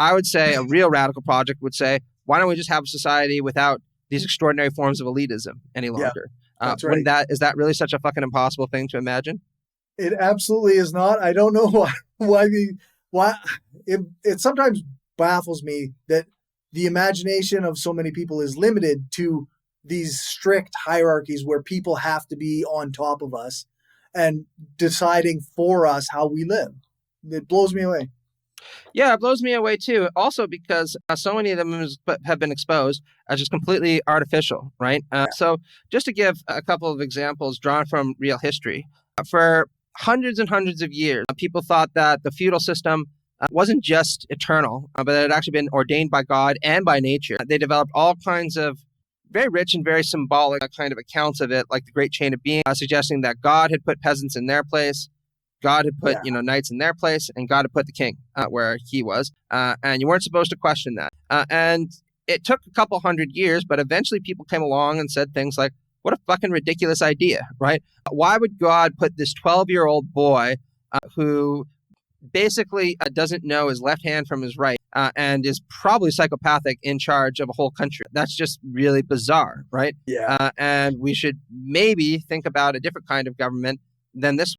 I would say a real radical project would say, why don't we just have a society without these extraordinary forms of elitism any longer? That's right. Is that really such a fucking impossible thing to imagine? It absolutely is not. I don't know why it sometimes baffles me that the imagination of so many people is limited to these strict hierarchies where people have to be on top of us and deciding for us how we live. It blows me away. Yeah, it blows me away too. Also because so many of them have been exposed as just completely artificial, right? So just to give a couple of examples drawn from real history, for hundreds and hundreds of years, people thought that the feudal system wasn't just eternal, but it had actually been ordained by God and by nature. They developed all kinds of very rich and very symbolic kind of accounts of it, like the Great Chain of Being, suggesting that God had put peasants in their place. God had put, knights in their place, and God had put the king where he was. And you weren't supposed to question that. And it took a couple hundred years, but eventually people came along and said things like, what a fucking ridiculous idea, right? Why would God put this 12-year-old boy who basically doesn't know his left hand from his right and is probably psychopathic in charge of a whole country? That's just really bizarre, right? Yeah. And we should maybe think about a different kind of government than this